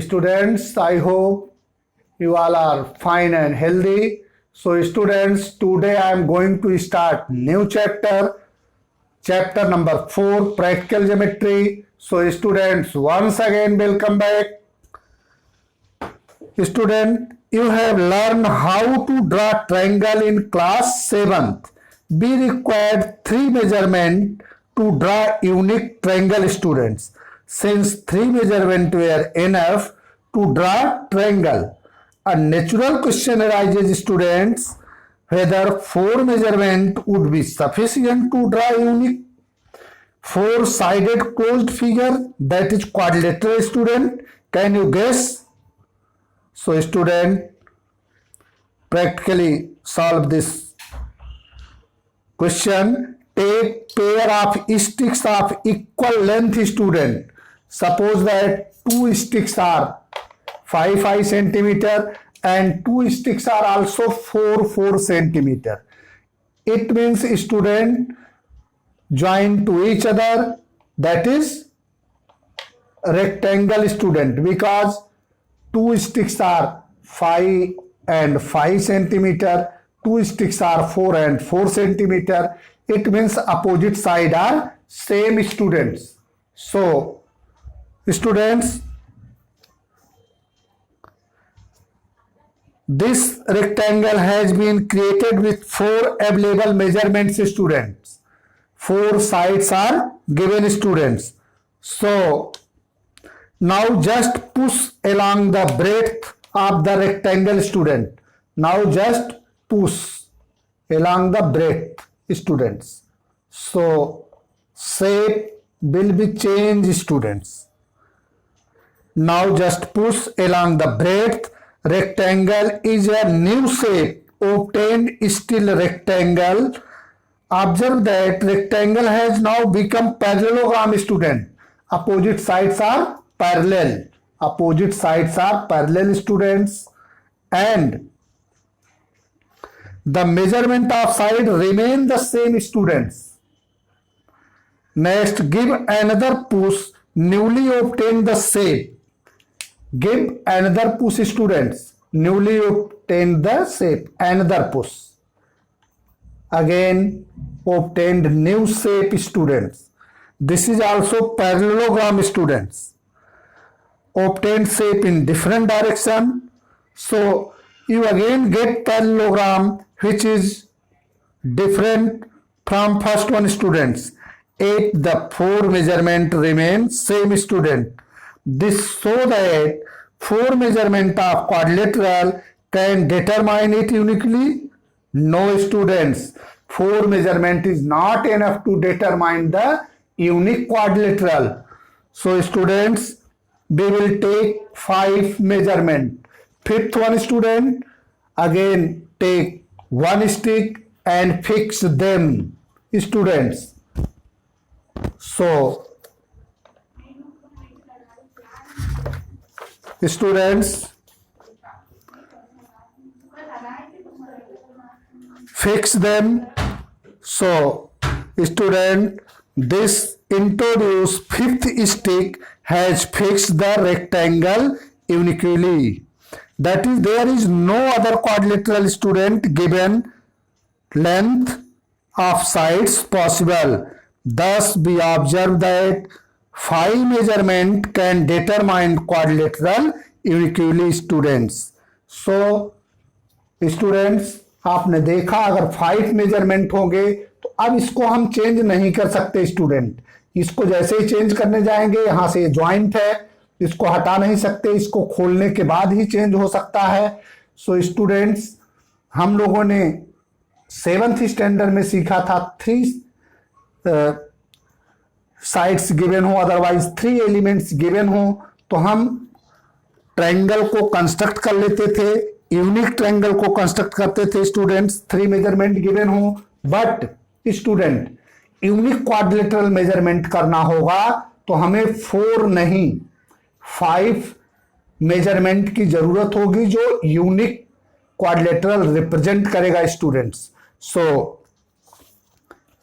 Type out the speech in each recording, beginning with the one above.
Students, I hope you all are fine and healthy. So students, today I am going to start new chapter number 4, practical geometry. So students, once again welcome back. Student, you have learned how to draw triangle in class 7th. We required 3 measurement to draw unique triangle, students. Since 3 measurement were enough to draw triangle, a natural question arises, students, whether 4 measurement would be sufficient to draw unique 4-sided closed figure, that is quadrilateral, student. Can you guess? So student, practically solve this question. Take pair of sticks of equal length, student. Suppose that 2 sticks are 5 centimeter and 2 sticks are also 4 centimeter. It means, student, join to each other, that is rectangle, student, because 2 sticks are 5 and 5 centimeter, 2 sticks are 4 and 4 centimeter. It means opposite side are same, students. So students, this rectangle has been created with 4 available measurements, students. 4 sides are given, students. So now just push along the breadth of the rectangle, student. Now just push along the breadth, students. So shape will be changed, students. Now just push along the breadth. Rectangle is a new shape obtained, still rectangle. Observe that rectangle has now become parallelogram, student. Opposite sides are parallel. Opposite sides are parallel, students. And the measurement of side remain the same, students. Next, give another push. Newly obtain the shape. Give another push, students. Newly obtain the shape. Another push. Again, obtained new shape, students. This is also parallelogram, students. Obtained shape in different direction. So you again get parallelogram which is different from first one, students. Yet the 4 measurement remain same, student. This so that 4 measurement of quadrilateral can determine it uniquely. No, students. 4 measurement is not enough to determine the unique quadrilateral. So students, we will take 5 measurement. Fifth one, student, again take 1 stick and fix them, students. So students, fix them. So student, this introduced 5th stick has fixed the rectangle uniquely. That is, there is no other quadrilateral, student, given length of sides possible. Thus we observe that 5 measurement can determine quadrilateral uniquely, students. So students, आपने देखा अगर 5 measurement होंगे तो अब इसको हम change नहीं कर सकते, स्टूडेंट. इसको जैसे ही चेंज करने जाएंगे, यहां से ज्वाइंट है, इसको हटा नहीं सकते, इसको खोलने के बाद ही चेंज हो सकता है. सो स्टूडेंट्स, हम लोगों ने 7th स्टैंडर्ड में सीखा था 3 साइड्स गिवन हो, अदरवाइज 3 एलिमेंट्स गिवन हो तो हम ट्रायंगल को कंस्ट्रक्ट कर लेते थे, यूनिक ट्रायंगल को कंस्ट्रक्ट करते थे, स्टूडेंट्स. 3 मेजरमेंट गिवन हो. But student, unique quadrilateral measurement करना होगा तो हमें 4 नहीं 5 मेजरमेंट की जरूरत होगी जो यूनिक क्वाड्रिलेटरल रिप्रेजेंट करेगा, स्टूडेंट्स. सो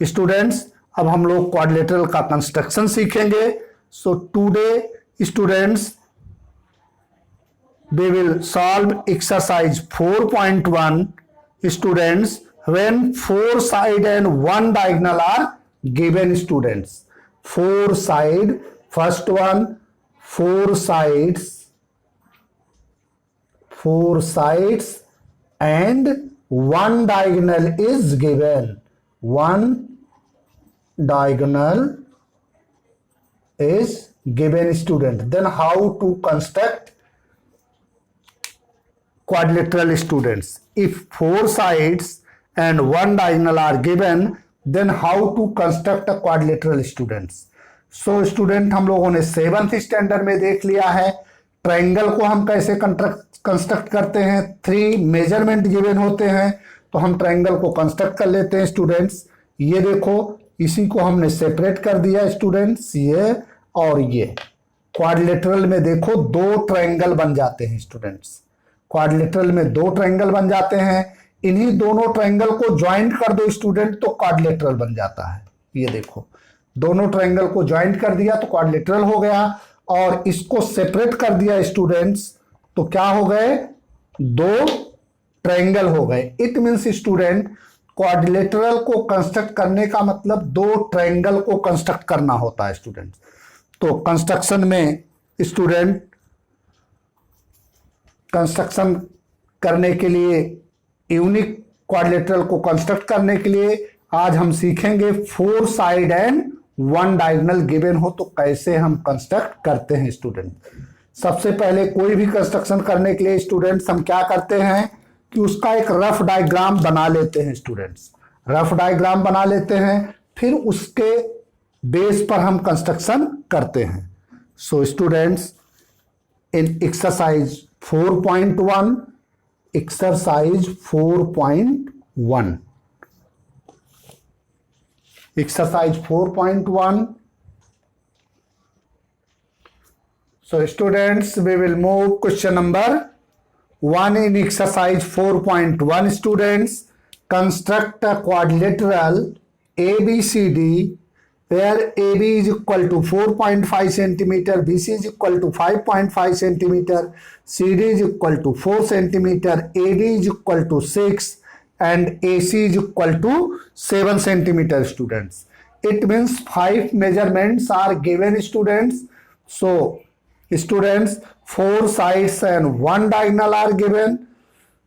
स्टूडेंट्स, अब हम लोग क्वाड्रिलेटरल का कंस्ट्रक्शन सीखेंगे. So today students, we will solve exercise 4.1 students when four side and one diagonal are given students. Four side, first one, four sides and one diagonal is given. One diagonal is given student. Then how to construct quadrilateral students? If four sides and one diagonal are given, then how to construct a quadrilateral students? So student, हम लोगों ने 7th standard में देख लिया है triangle को हम कैसे कंस्ट्रक्ट करते हैं. 3 मेजरमेंट गिवन होते हैं तो हम ट्रायंगल को कंस्ट्रक्ट कर लेते हैं स्टूडेंट्स. ये देखो, इसी को हमने सेपरेट कर दिया स्टूडेंट्स, ये और ये. क्वाड्रिलेटरल में देखो 2 ट्रायंगल बन जाते हैं स्टूडेंट्स. क्वाड्रिलेटरल में 2 ट्रायंगल बन जाते हैं. इन्हीं दोनों ट्रायंगल को ज्वाइंट कर दो स्टूडेंट तो क्वाड्रिलेटरल बन जाता है. ये देखो, दोनों ट्रायंगल को ज्वाइंट कर दिया तो क्वाड्रिलेटरल हो गया, और इसको सेपरेट कर दिया स्टूडेंट्स तो क्या हो गए, 2 ट्रायंगल हो गए. इट मींस स्टूडेंट, क्वाड्रिलेटरल को कंस्ट्रक्ट करने का मतलब 2 ट्रायंगल को कंस्ट्रक्ट करना होता है स्टूडेंट्स. तो कंस्ट्रक्शन में स्टूडेंट, कंस्ट्रक्शन करने के लिए, यूनिक क्वाड्रिलेटरल को कंस्ट्रक्ट करने के लिए आज हम सीखेंगे 4 साइड एंड 1 डायगोनल गिवन हो तो कैसे हम कंस्ट्रक्ट करते हैं स्टूडेंट. सबसे पहले कोई भी कंस्ट्रक्शन करने के लिए स्टूडेंट्स हम क्या करते हैं कि उसका एक रफ डायग्राम बना लेते हैं स्टूडेंट्स. रफ डायग्राम बना लेते हैं, फिर उसके बेस पर हम कंस्ट्रक्शन करते हैं. So students, in exercise 4.1, exercise 4.1, exercise 4.1. So students, we will move question number 1 in exercise 4.1. students, construct a quadrilateral ABCD where AB is equal to 4.5 centimeter, BC is equal to 5.5 centimeter, CD is equal to 4 centimeter, AD is equal to 6 and AC is equal to 7 centimeter students. It means 5 measurements are given students. So students, 4 sides and 1 diagonal are given.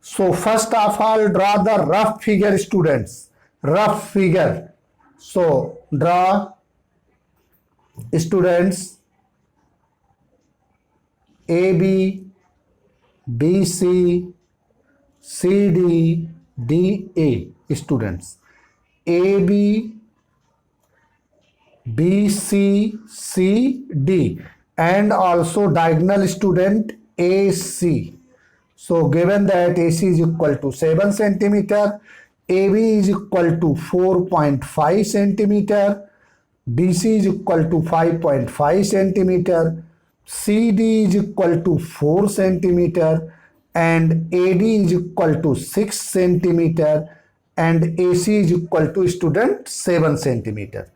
So first of all, draw the rough figure students. Rough figure. So draw students AB, BC, CD, DA students. AB, BC, CD and also diagonal student AC. So given that AC is equal to 7 centimeter, AB is equal to 4.5 centimeter, BC is equal to 5.5 centimeter, CD is equal to 4 centimeter and AD is equal to 6 centimeter and AC is equal to student 7 centimeter.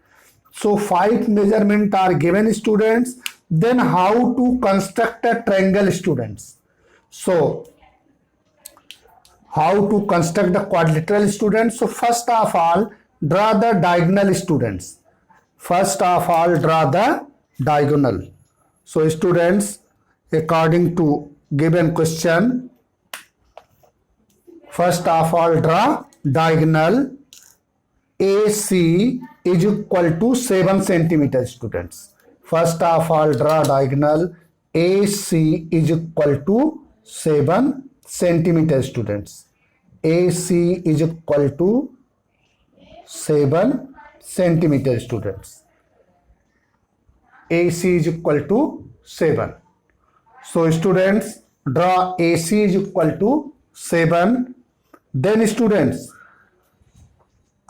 So 5 measurement are given students. Then how to construct a triangle students? So how to construct the quadrilateral students? So first of all, draw the diagonal students. First of all, draw the diagonal. So students, according to given question, first of all draw diagonal. AC is equal to 7 centimeter students. First of all draw diagonal. AC is equal to 7 centimeter students. AC is equal to 7 centimeter students. AC is equal to 7. So students, draw AC is equal to 7. Then students,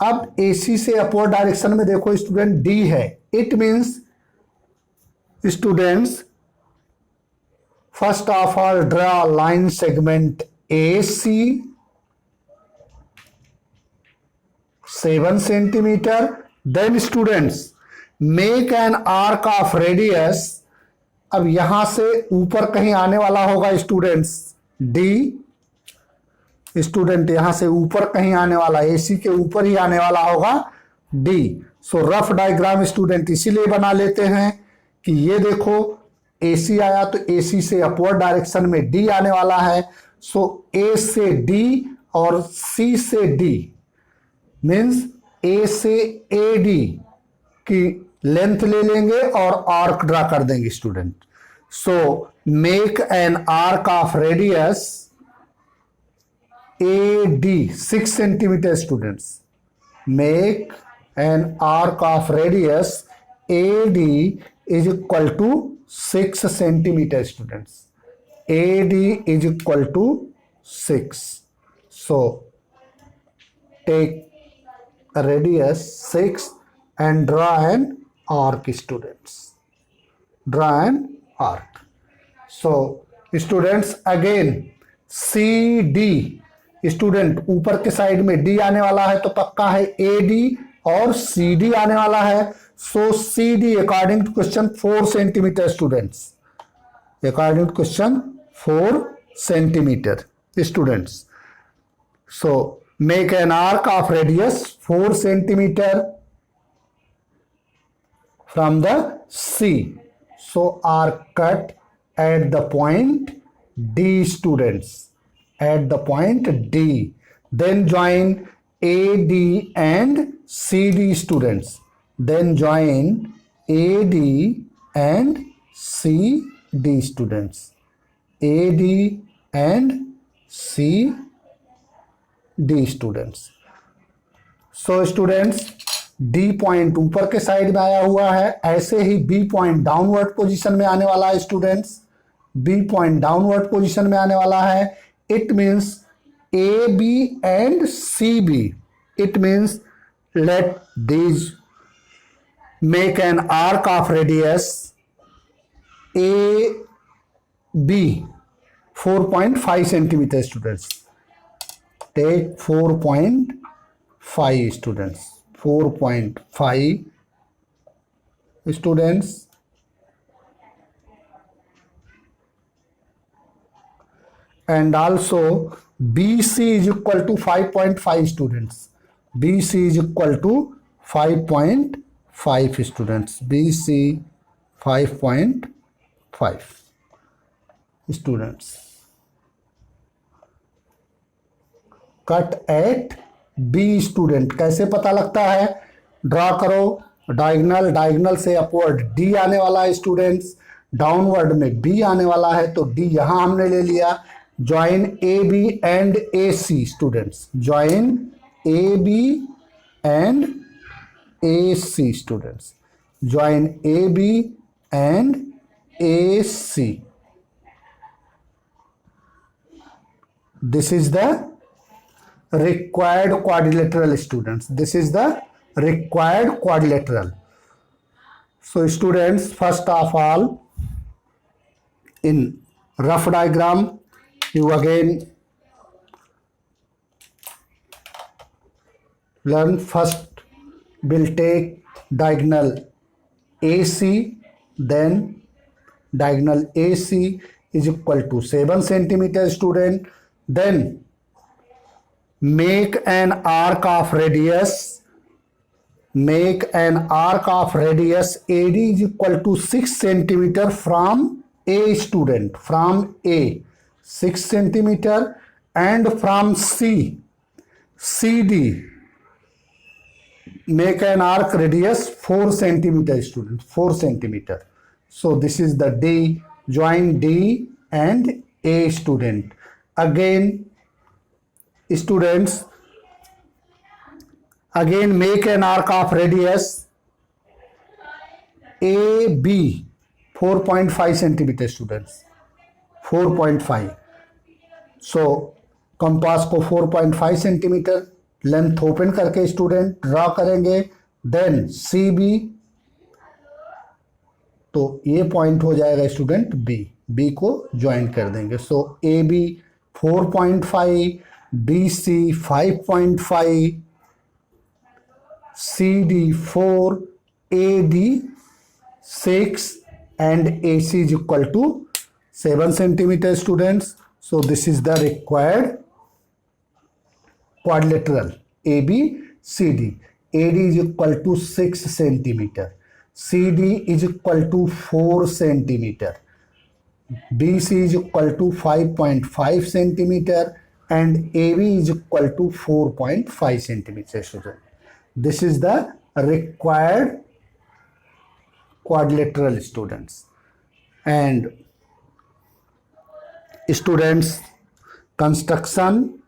अब AC से upward direction में देखो student D है. It means students, first of all draw line segment AC 7 centimeter. Then students, make an arc of radius अब यहां से ऊपर कहीं आने वाला होगा स्टूडेंट्स डी, स्टूडेंट यहां से ऊपर कहीं आने वाला, एसी के ऊपर ही आने वाला होगा डी। सो रफ डायग्राम स्टूडेंट इसीलिए बना लेते हैं कि ये देखो एसी आया तो एसी से अपवर्ड डायरेक्शन में डी आने वाला है। सो ए से डी और सी से डी मीन्स ए से ए डी की लेंथ ले लेंगे और आर्क ड्रा कर देंगे student. So make an arc of radius A D 6 centimetre students, make an arc of radius A D is equal to 6 centimetre students, A D is equal to 6। So take radius 6 and draw an arc students, draw an arc। so students again CD student ऊपर के side में D आने वाला है तो पक्का है AD और CD आने वाला है। So CD according to question 4 centimetre students, according to question 4 centimetre students. So make an arc of radius 4 centimeter from the C। so arc cut at the point D students, at the point D, then join AD and CD students, then join AD and CD students, AD and CD students. So students D point ऊपर के side में आया हुआ है, ऐसे ही B point downward position में आने वाला है students, B point downward position में आने वाला है। It means A B and C B, it means let these make an arc of radius A B 4.5 centimetre students, take 4.5 students, 4.5 students, and also BC is equal to 5.5 students, BC is equal to 5.5 students, BC 5.5 students। Cut at B student कैसे पता लगता है, draw करो diagonal, diagonal से upward D आने वाला है students, downward में बी आने वाला है तो डी यहां हमने ले लिया। Join A B and A C students, join A B and A C students, join A B and A C. This is the required quadrilateral students, this is the required quadrilateral। so students first of all in rough diagram you again learn, first will take diagonal AC, then diagonal AC is equal to 7 centimeter student, then make an arc of radius, make an arc of radius AD is equal to 6 centimeter from A student, from A 6 centimeter, and from C CD make an arc radius 4 centimeter student, 4 centimeter। so this is the D, join D and A student। again students again make an arc of radius AB 4.5 centimeter students, 4.5। so compass को 4.5 centimetre length open करके student draw करेंगे, then C B, तो ये point हो जाएगा student B, B को join कर देंगे। सो ए B 4.5, BC 5.5, CD 4, AD 6 and AC is equal to 7 centimeter, students. So this is the required quadrilateral ABCD. AD is equal to 6 centimeter. CD is equal to 4 centimeter. BC is equal to 5.5 centimeter and AB is equal to 4.5 centimeter, student. This is the required quadrilateral, students. And students, construction,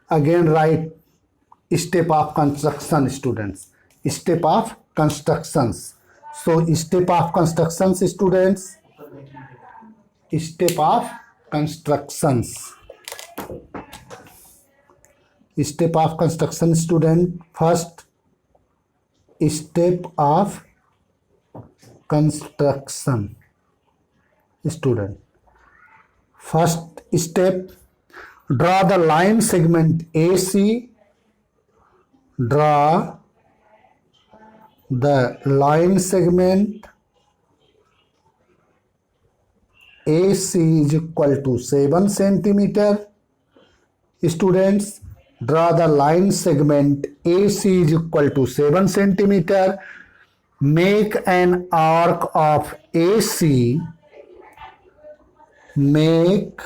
again write step of construction, students. Step of constructions. So step of constructions, students. Step of constructions. Step of construction, student. First step of construction, student. First step, draw the line segment AC. Draw the line segment AC is equal to 7 centimeter. Students, draw the line segment AC is equal to 7 centimeter. Make an arc of AC. Make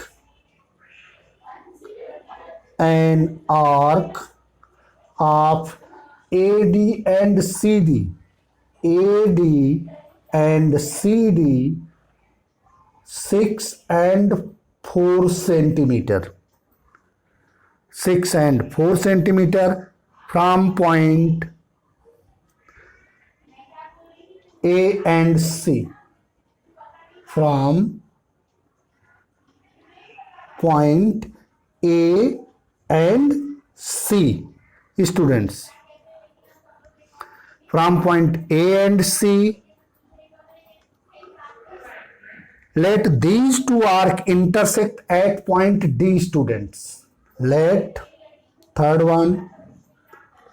an arc of AD and CD. AD and CD 6 and 4 centimeter. 6 and 4 centimeter from point A and C. From point A and C, students. From point A and C, let these two arcs intersect at point D, students. Let, third one,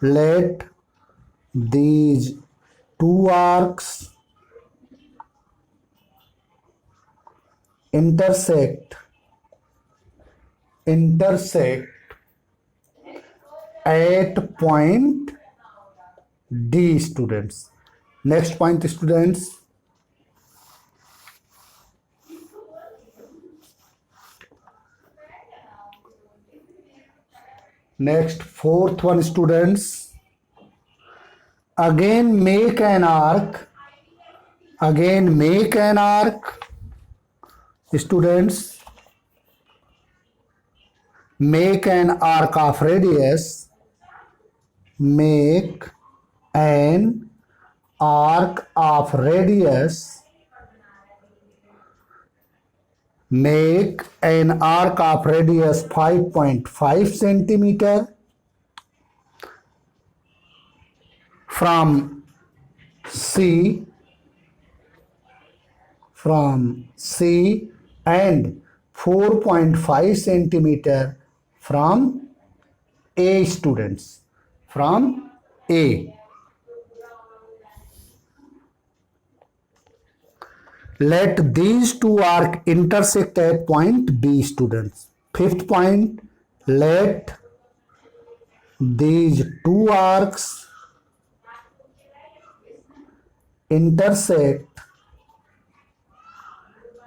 let these two arcs intersect at point D, students. Next point, students. Next, fourth one, students. Again make an arc. Again make an arc. Students, make an arc of radius. Make an arc of radius. Make an arc of radius 5.5 centimeter from C and 4.5 centimeter from A, students. From A. Let these two arcs intersect at point B, students. Fifth point, let these two arcs intersect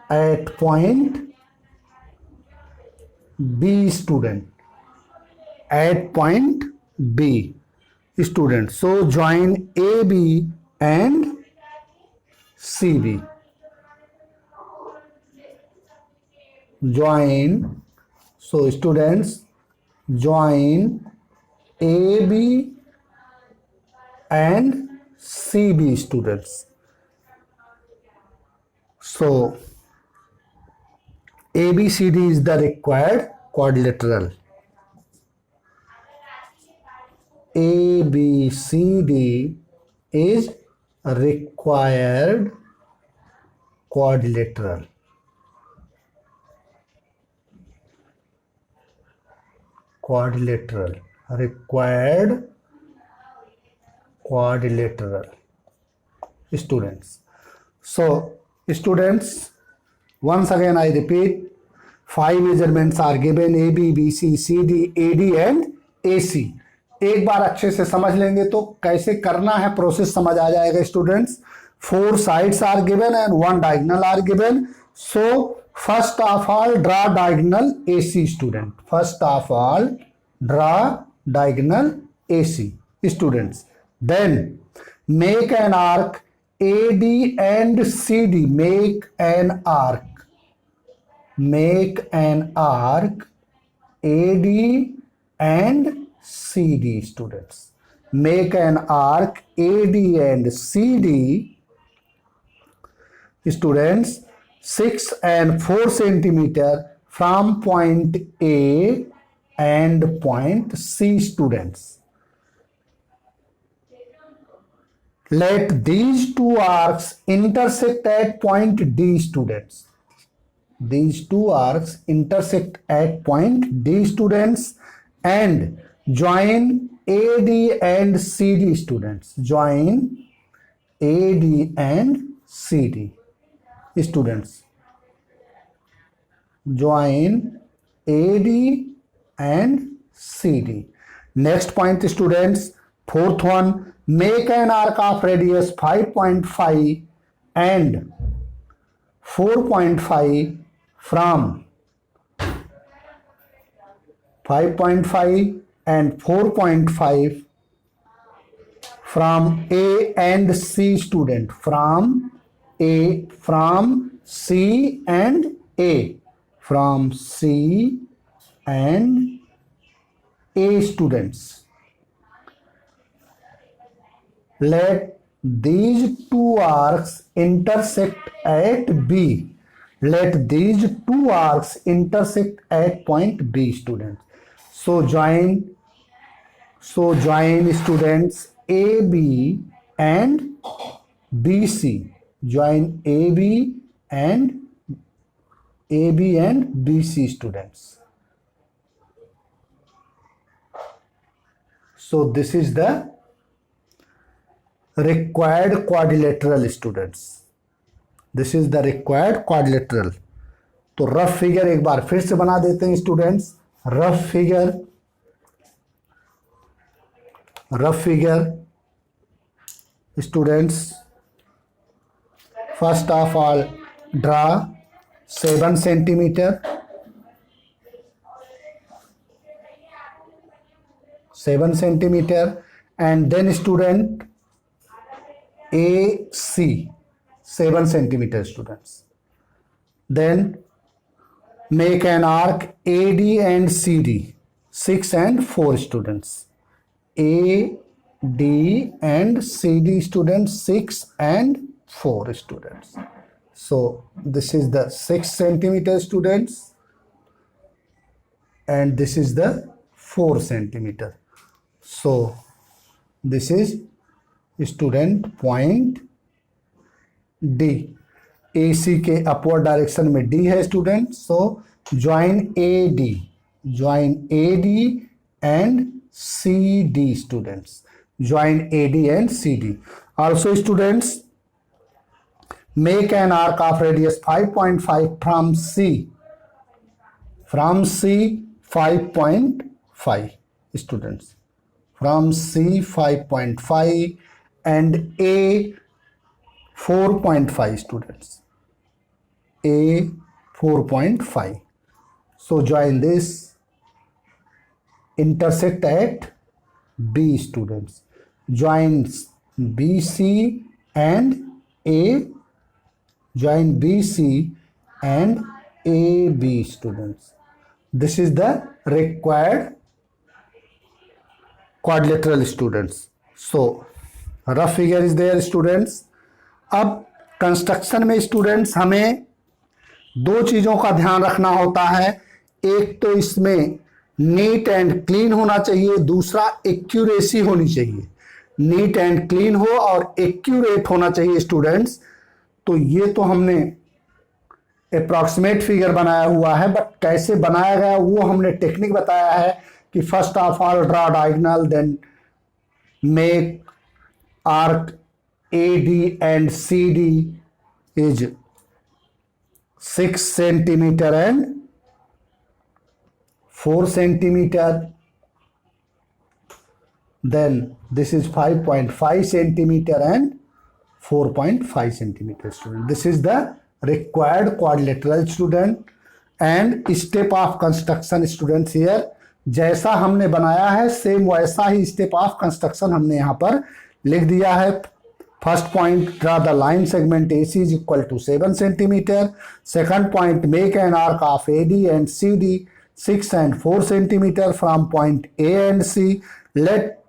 at point B, student. At point B, student. So join AB and CB. Join, so students, join AB and CB, students. So ABCD is the required quadrilateral. ABCD is required quadrilateral. Quadrilateral, required quadrilateral, students. So, students, once again I repeat, 5 measurements are given: A, B, B, C, C, D, A, D and A, C. एक बार अच्छे से समझ लेंगे तो कैसे करना है process समझ आ जाएगा students. 4 sides are given and 1 diagonal are given. So first of all draw diagonal AC student. First of all draw diagonal AC students. Then make an arc AD and CD. Make an arc. Make an arc AD and CD students. Make an arc AD and CD students 6 and 4 centimeter from point A and point C students. Let these two arcs intersect at point D students. These two arcs intersect at point D students and join AD and CD students. Join AD and CD students. Join AD and CD. Next point students, fourth one, make an arc of radius 5.5 and 4.5 from 5.5 and 4.5 from A and C student. From C and A. From C and A students. Let these two arcs intersect at B. Let these two arcs intersect at point B students. So join students AB and BC. Join AB and BC students. So this is the required quadrilateral students. This is the required quadrilateral. तो rough figure एक बार फिर से बना देते हैं students. Rough figure students, first of all draw 7 centimeter, 7 centimeter, and then student AC 7 centimeter students. Then make an arc AD and CD 6 and 4 students. AD and CD students 6 and 4 students. So this is the 6 centimeter students and this is the 4 centimeter. So this is student point D. AC के upward direction में D है student. So join AD and CD students. Join AD and CD. Also students, make an arc of radius 5.5 from C. From C 5.5 students. From C 5.5 and A 4.5 students. A 4.5. So join this. Intersect at B students. Join BC and A. Join BC and AB students. This is the required quadrilateral students. So rough figure is there students. अब construction में students हमें दो चीज़ों का ध्यान रखना होता है. एक तो इसमें नीट एंड क्लीन होना चाहिए, दूसरा एक्यूरेसी होनी चाहिए. नीट एंड क्लीन हो और एक्यूरेट होना चाहिए स्टूडेंट्स. तो ये तो हमने अप्रॉक्सीमेट फिगर बनाया हुआ है, बट कैसे बनाया गया वो हमने टेक्निक बताया है कि first of all draw diagonal, then make arc AD and CD is 6 centimeter and 4 centimeter. Then this is 5.5 centimeter and 4.5 centimeter, student. This is the required quadrilateral, student. And step of construction, students, here जैसा हमने बनाया है same वैसा ही step of construction हमने यहाँ पर लिख दिया है. First point, draw the line segment AC is equal to 7 centimeter. Second point, make an arc of AD and CD 6 and 4 centimeter from point A and C. Let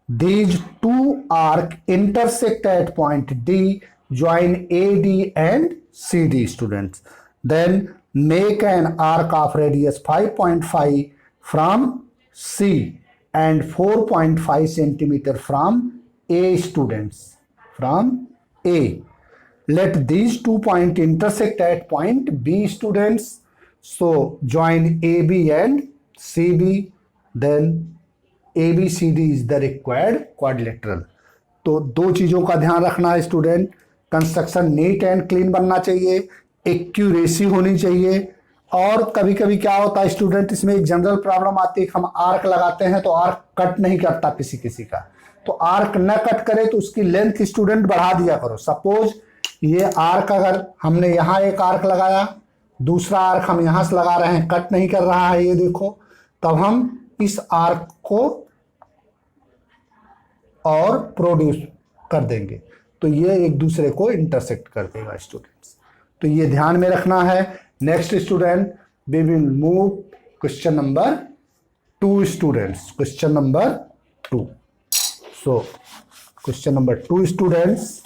these two arcs intersect at point D, join AD and CD, students. Then make an arc of radius 5.5 from C and 4.5 centimeter from A, students. From A. Let these 2 points intersect at point B, students. So join AB and CB. Then ABCD is the required quadrilateral. तो दो चीजों का ध्यान रखना है student. Construction neat and clean बनना चाहिए, accuracy होनी चाहिए. और कभी कभी क्या होता है स्टूडेंट, इसमें एक जनरल प्रॉब्लम आती है कि हम आर्क लगाते हैं तो आर्क कट नहीं करता किसी किसी का. तो आर्क न कट करे तो उसकी लेंथ स्टूडेंट बढ़ा दिया करो. सपोज ये आर्क अगर हमने यहाँ एक आर्क लगाया, दूसरा आर्क हम यहाँ से लगा रहे हैं, कट नहीं कर रहा है, ये देखो, तब हम इस आर्क को और प्रोड्यूस कर देंगे तो ये एक दूसरे को इंटरसेक्ट कर देगा स्टूडेंट्स. तो ये ध्यान में रखना है. Next student, we will move question number 2, students. Question number 2. So question number 2, students.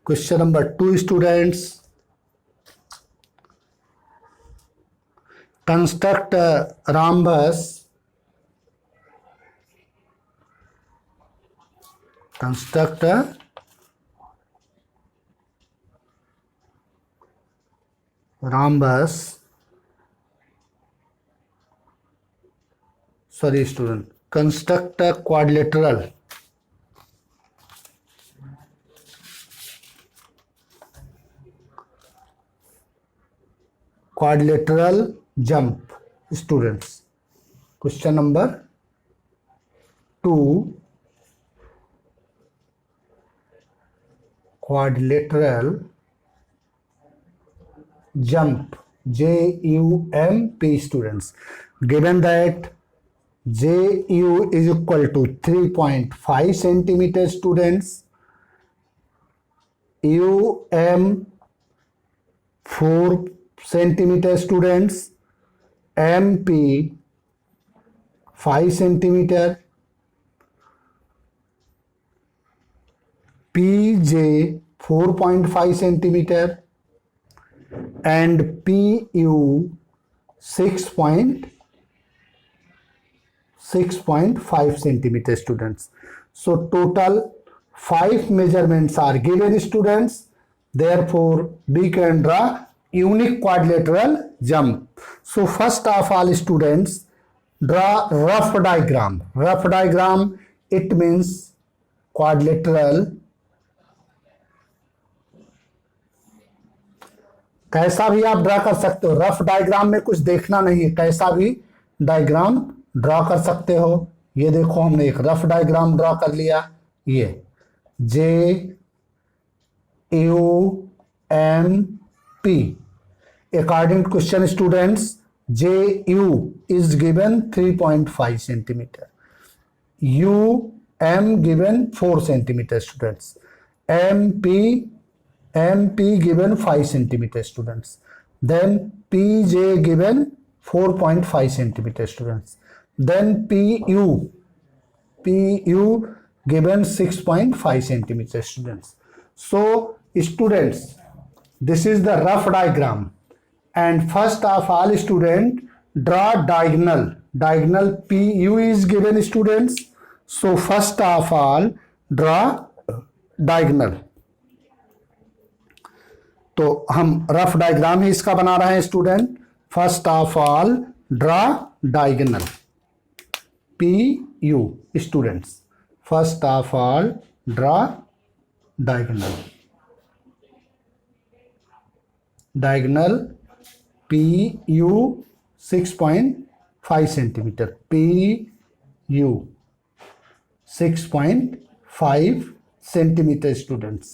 Question number 2, students. Construct a rhombus. Construct a rhombus. Sorry, student. Construct a quadrilateral. Quadrilateral jump, students. Question number 2. Quadrilateral jump, JUMP, students. Given that JU is equal to 3.5 centimeters, students. UM 4 centimeter, students. MP 5 centimeter. PJ 4.5 centimeter and PU 6.5 centimeter, students. So total 5 measurements are given, students. Therefore we can draw unique quadrilateral jump. So first of all, students, draw rough diagram. Rough diagram, it means quadrilateral. कैसा भी आप draw कर सकते हो. Rough diagram में कुछ देखना नहीं है, कैसा भी डायग्राम ड्रा कर सकते हो. ये देखो हमने एक रफ डायग्राम ड्रा कर लिया. ये JUMP. According to question, students, JU is given 3.5 centimeter. UM given 4 centimeter, students. MP given 5 centimeter, students. Then PJ given 4.5 centimeter, students. Then PU given 6.5 centimeter, students. So students, this is the rough diagram. And first of all, student, draw diagonal. Diagonal PU is given, students. So first of all, draw diagonal. तो हम rough diagram ही इसका बना रहे हैं student. First of all draw diagonal. PU. Students, first of all, draw diagonal. Diagonal PU 6.5 centimeter. PU 6.5 centimeter students.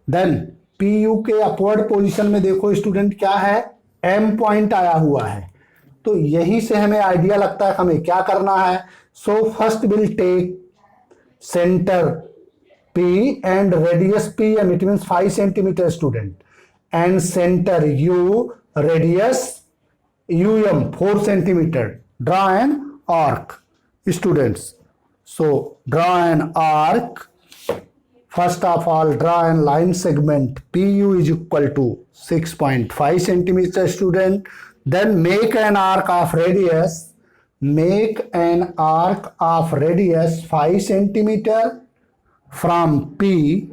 Then PU के upward position में देखो student क्या है, M पॉइंट आया हुआ है. तो यहीं से हमें आइडिया लगता है हमें क्या करना है. So first will take center P and radius PM, it means 5 centimeter student, and center U, radius UM 4 centimeter. Draw an arc, students. So draw an arc. First of all, draw a line segment. PU is equal to 6.5 centimeter, student. Then make an arc of radius. Make an arc of radius 5 centimeter from P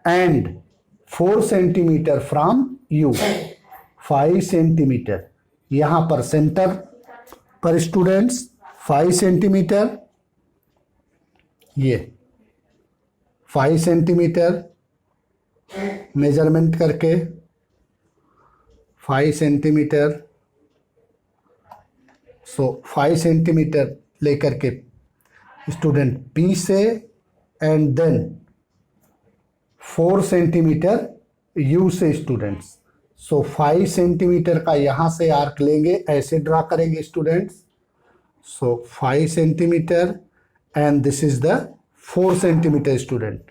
and 4 centimeter from U. 5 centimetre यहां पर centre पर students 5 centimetre, ये 5 centimetre measurement करके 5 centimetre. सो 5 centimetre लेकर के student P से and then 4 centimetre U से students. सो 5 centimetre का यहां से आर्क लेंगे, ऐसे ड्रा करेंगे students. So 5 centimetre and this is the 4 centimetre student.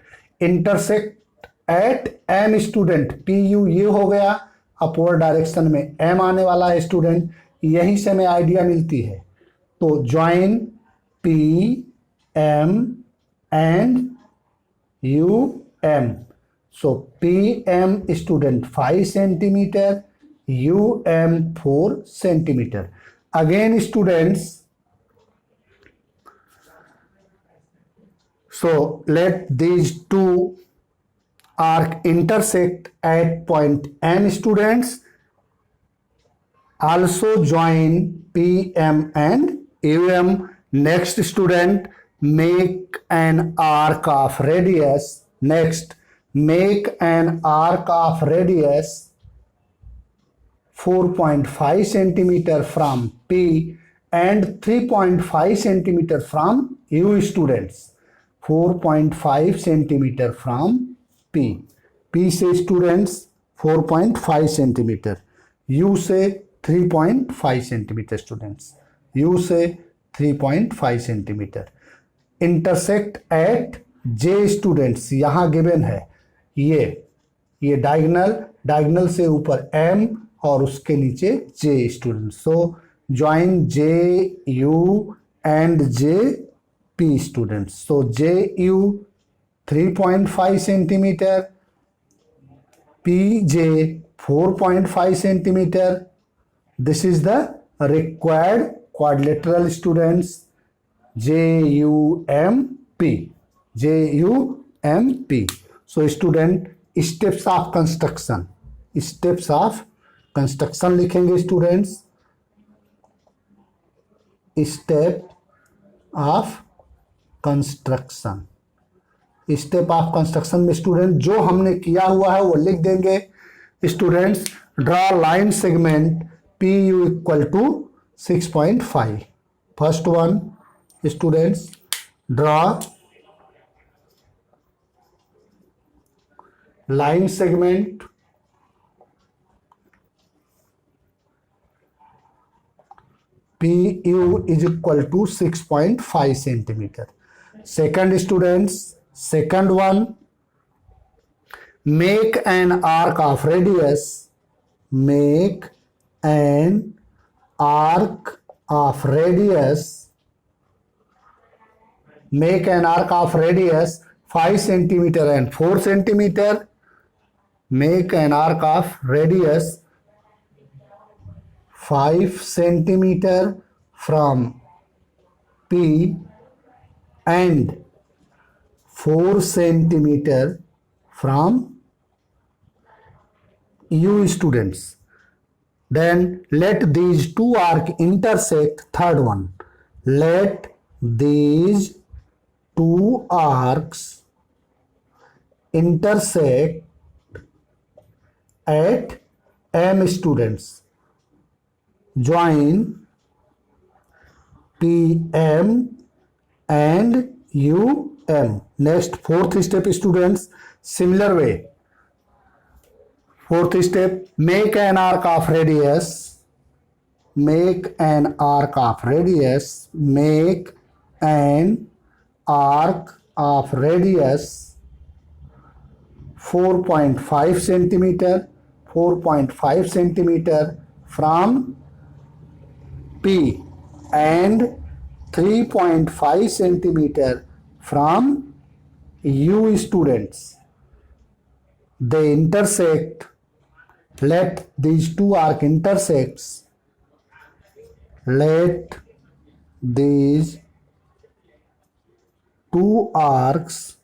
Intersect at M student. PU ये हो गया, अपवर्ड डायरेक्शन में M आने वाला है स्टूडेंट. यहीं से हमें आइडिया मिलती है. तो join PM and UM. So PM student 5 centimeter, UM 4 centimeter. Again students, so let these two arc intersect at point M students. Also join PM and UM. Next student, make an arc of radius. Next, make an arc of radius 4.5 centimeter from P and 3.5 centimeter from U students. 4.5 centimeter from P. P से students 4.5 centimeter. U से 3.5 centimeter students. U से 3.5 centimeter. Intersect at J students. यहाँ given है ये diagonal से ऊपर M और उसके नीचे J student. So join JU and JP student. So JU 3.5 centimetre, PJ 4.5 centimetre. This is the required quadrilateral students. JUMP. So student, steps of construction. Steps of construction लिखेंगे स्टूडेंट्स. Step of construction. Step of construction में student जो हमने किया हुआ है वो लिख देंगे students. Draw line segment PU equal to 6.5. First one students, draw line segment PU is equal to 6.5 centimeter. Second students, second one, make an arc of radius. Make an arc of radius. Make an arc of radius 5 centimeter and 4 centimeter. Make an arc of radius 5 centimeter from P and 4 centimeter from U students. Then let these two arcs intersect. Third one, let these two arcs intersect at M students. Join PM and UM. Next, fourth step students, similar way. Fourth step, make an arc of radius. Make an arc of radius. Make an arc of radius 4.5 centimeter. 4.5 centimeter from P and 3.5 centimeter from U students. They intersect. Let these two arcs intersects. Let these two arcs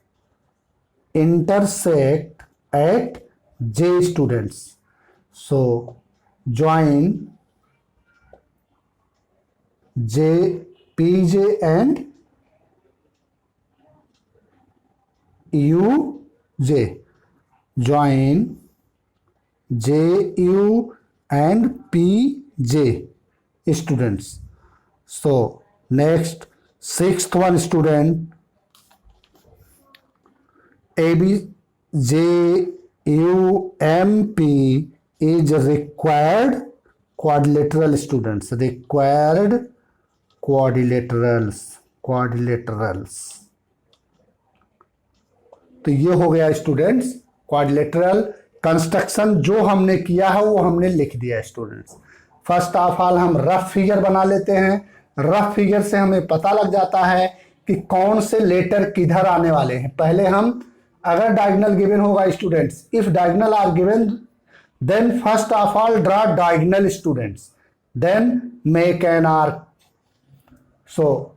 intersect at J students. So join PJ and UJ. Join JU and PJ students. So next, sixth one student, ABJUMP is required quadrilateral students. Required quadrilaterals. तो ये हो गया students quadrilateral construction. जो हमने किया है वो हमने लिख दिया स्टूडेंट्स। फर्स्ट ऑफ ऑल हम रफ फिगर बना लेते हैं। रफ फिगर से हमें पता लग जाता है कि कौन से लेटर किधर आने वाले हैं। पहले हम, अगर डायगोनल गिवन होगा students, if diagonal are given then first of all draw diagonal students, then make an arc. So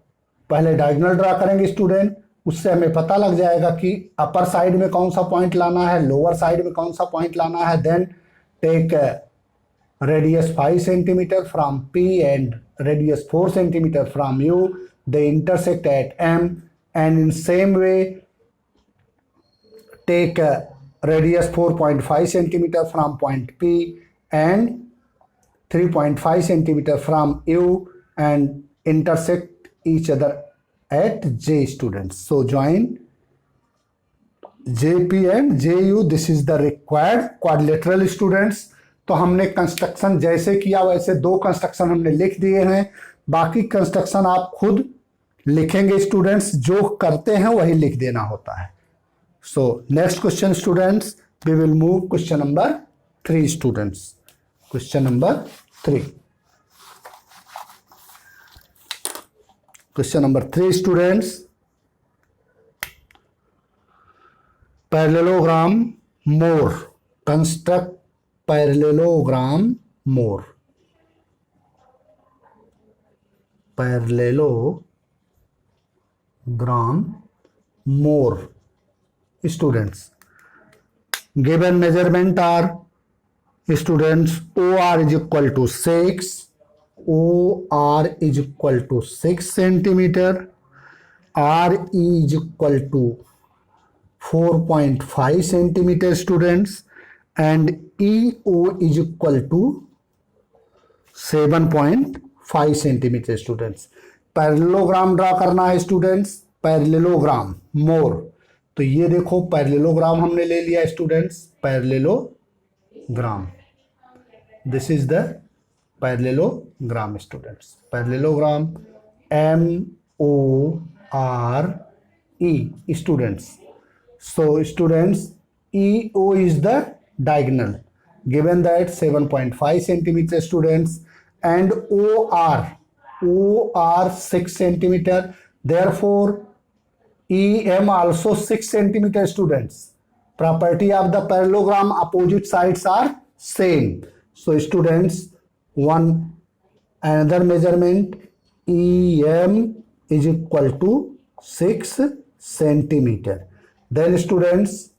पहले डायगोनल ड्रा करेंगे स्टूडेंट, उससे हमें पता लग जाएगा कि अपर साइड में कौन सा पॉइंट लाना है, लोअर साइड में कौन सा पॉइंट लाना है। Then take radius 5 centimeter from P and radius 4 centimeter from U. They intersect at M, and in same way take radius 4.5 centimeter from point P and 3.5 centimeter from U and intersect each other at J students. So join JP and JU. This is the required quadrilateral students. तो हमने construction जैसे किया वैसे दो construction हमने लिख दिए हैं। बाकी कंस्ट्रक्शन आप खुद लिखेंगे स्टूडेंट्स, जो करते हैं वही लिख देना होता है। So next question students, we will move question number 3 students. Question number 3, question number 3 students, parallelogram more. Construct parallelogram more. Parallelogram more students. Given measurement are students, OR is equal to 6, OR is equal to 6 centimeter, RE is equal to 4.5 centimeter students, and EO is equal to 7.5 centimeter students. Parallelogram draw करना है students, parallelogram मोर। तो ये देखो parallelogram हमने ले लिया students, parallelogram, this is the parallelogram students. Parallelogram MORE students. So students, EO is the diagonal, given that 7.5 centimeter students, and OR 6 centimeter, therefore EM also 6 centimeter students. Property of the parallelogram, opposite sides are same. So students, another measurement, EM is equal to 6 centimeter. Then students,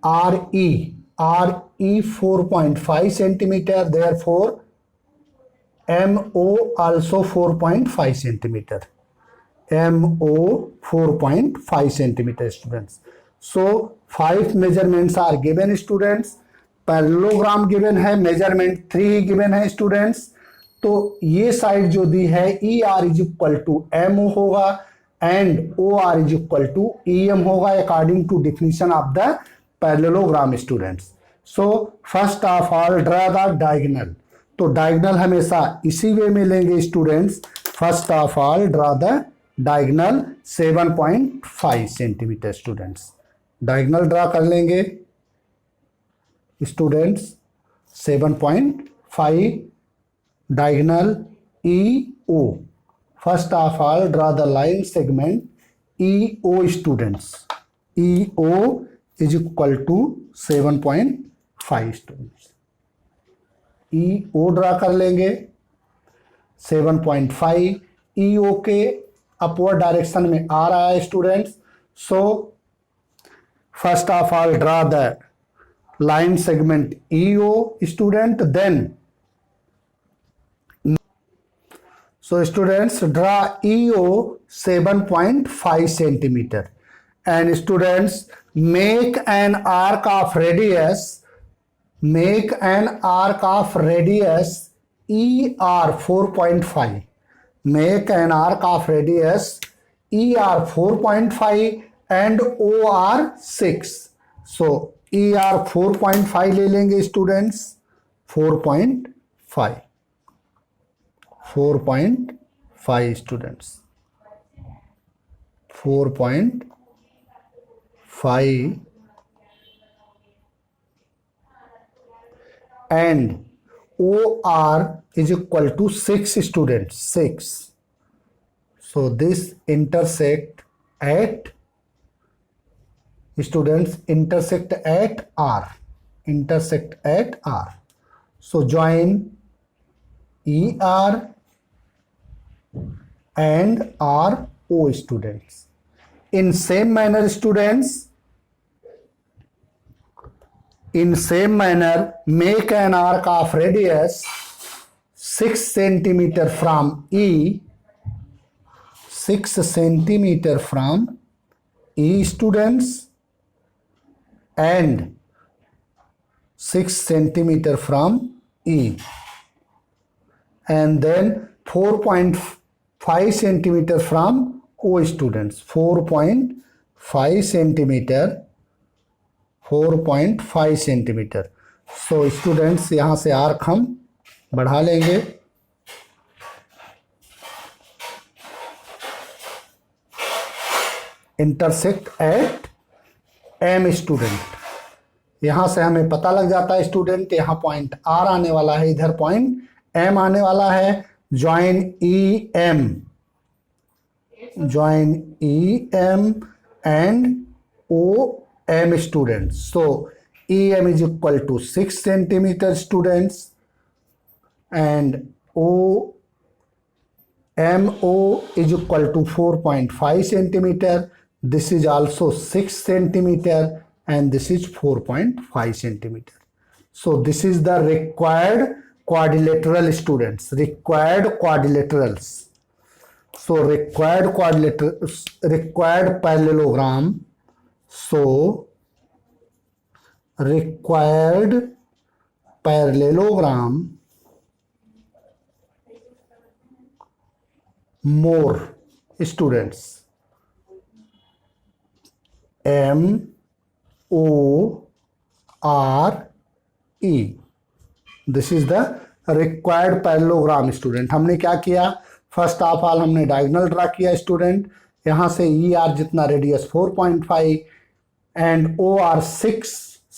RE 4.5 centimeter, therefore MO also 4.5 centimeter. MO 4.5 centimeter students. So 5 measurements are given students. Parallelogram given है, measurement 3 given है students. तो ये side जो दी है ER is equal to MO होगा and OR is equal to EM होगा according to definition of the parallelogram students. So first of all draw the diagonal. तो डायगोनल हमेशा इसी वे में लेंगे students. First of all draw the diagonal 7.5 centimeter students. Diagonal ड्रा कर लेंगे students. 7.5 diagonal EO. First of all draw the line segment EO students. EO is equal to 7.5 students. EO draw कर लेंगे 7.5. EO के upward direction में आ रहा है students. So first of all draw the line segment EO student. Then so students draw EO 7.5 centimeter and students make an arc of radius ER 4.5. make an arc of radius ER 4.5 and OR 6. so ER 4.5 ले लेंगे students. 4.5 students. 4.5 and OR is equal to 6 students. 6. so this intersect at R. So join ER and RO students. In same manner students, make an arc of radius 6 centimeter from E. 6 centimeter from E students and 6 centimeter from E, and then 4.5 centimeter from O students. 4.5 centimeter. so students यहाँ से arc हम बढ़ा लेंगे. Intersect at M student. यहां से हमें पता लग जाता है स्टूडेंट, यहां पॉइंट R आने वाला है, इधर पॉइंट M आने वाला है. Join EM and OM students. So EM is equal to 6 centimetre students and MO is equal to 4.5 centimeter. This is also 6 centimeter and this is 4.5 centimeter. So this is the required quadrilateral students. Required quadrilaterals. So required parallelogram. So required parallelogram more students. MORE. This is the required parallelogram student. हमने क्या किया, first of all हमने diagonal draw किया student. यहाँ से ER जितना radius 4.5 and OR 6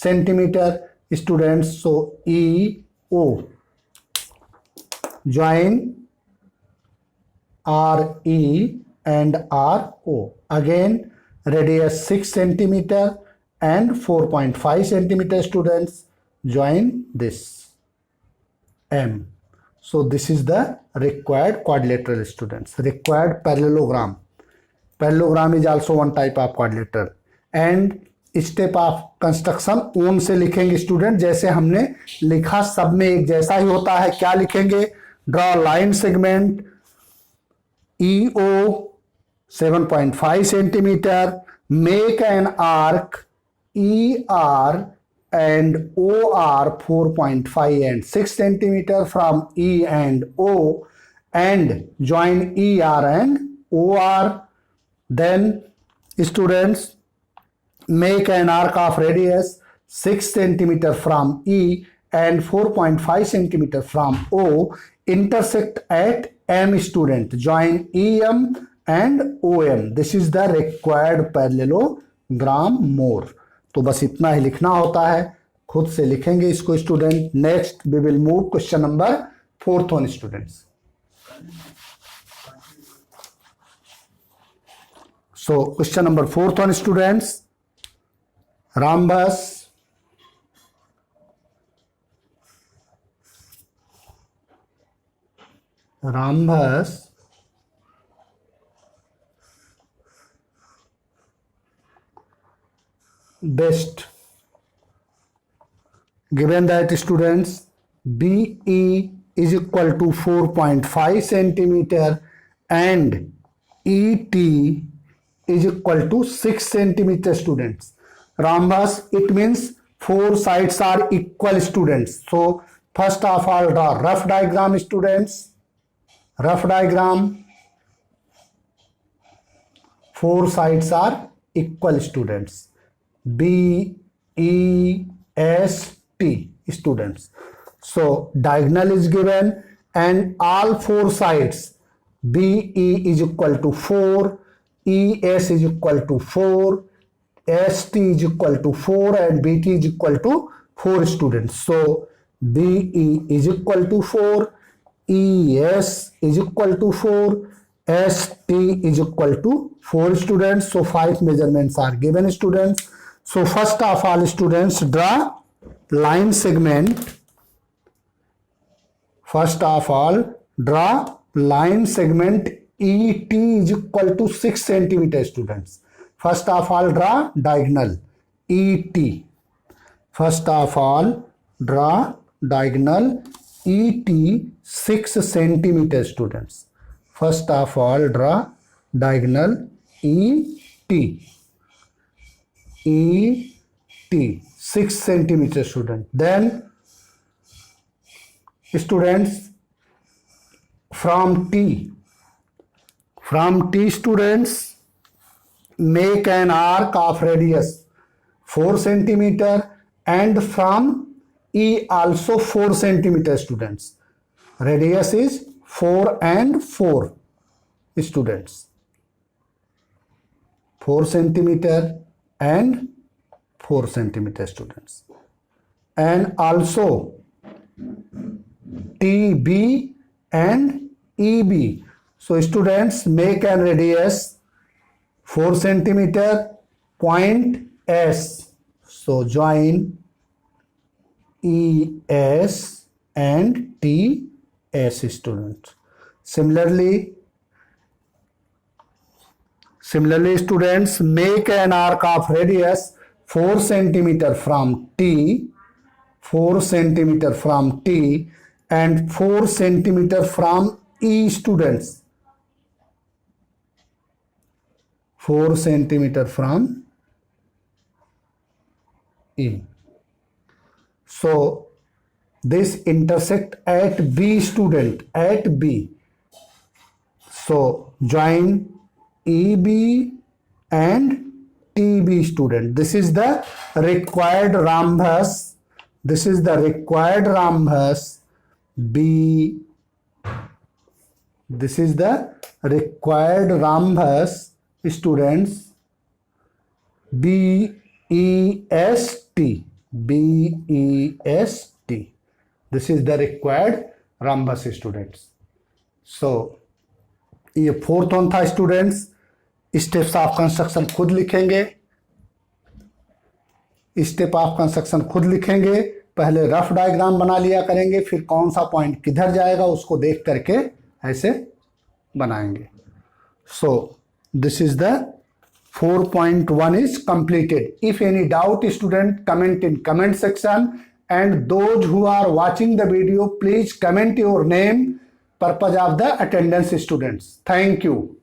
centimetre students. So EO join RE and RO. Again radius 6 centimeter and 4.5 centimeter students. Join this M. So this is the required quadrilateral students. Required parallelogram. Parallelogram is also one type of quadrilateral. And step of construction own से लिखेंगे student. जैसे हमने लिखा सब में एक जैसा ही होता है. क्या लिखेंगे, Draw line segment EO 7.5 centimeter. Make an arc ER and OR 4.5 and 6 centimeter from E and O and join ER and OR. Then students, make an arc of radius 6 centimeter from E and 4.5 centimeter from O, intersect at M. Student, join EM and OM. This is the required parallelogram more. तो बस इतना ही लिखना होता है, खुद से लिखेंगे इसको student. Next we will move question number 4th on students. So question number 4th on students, rhombus best. Given that students BE is equal to 4.5 centimeter and ET is equal to 6 centimeter students. Rhombus, it means 4 sides are equal students. So first of all draw rough diagram students. Rough diagram, 4 sides are equal students. B, E, S, T students. So diagonal is given and all 4 sides BE is equal to 4, ES is equal to 4, ST is equal to 4 and BT is equal to 4 students. So BE is equal to 4, ES is equal to 4, ST is equal to 4 students. So 5 measurements are given students. So first of all students, draw line segment. First of all draw line segment ET is equal to 6 centimeter students. First of all draw diagonal ET. First of all draw diagonal ET 6 centimeter students. First of all draw diagonal ET. ET 6 centimeter student. Then students from T students, make an arc of radius 4 centimeter and from E also 4 centimeter students. Radius is 4 and 4 students. 4 centimeter and 4 centimeter students. And also TB and EB. So students, make an radius 4 centimeter, point S. So join ES and TS students. Similarly students, make an arc of radius 4 centimeter from T, 4 centimeter from T and 4 centimeter from E students. 4 centimeter from E. So this intersect at B student, at B. So join EB and TB student. This is the required rhombus. This is the required rhombus B. This is the required rhombus students BEST. BEST. This is the required rhombus students. So ये 4th one था students. Steps of construction खुद लिखेंगे. Step of construction खुद लिखेंगे. पहले rough diagram बना लिया करेंगे, फिर कौन सा पॉइंट किधर जाएगा उसको देख करके ऐसे बनाएंगे. So this is the 4.1 is completed. If any doubt student, comment in comment section, and those who are watching the video please comment your name, purpose of the attendance students. Thank you.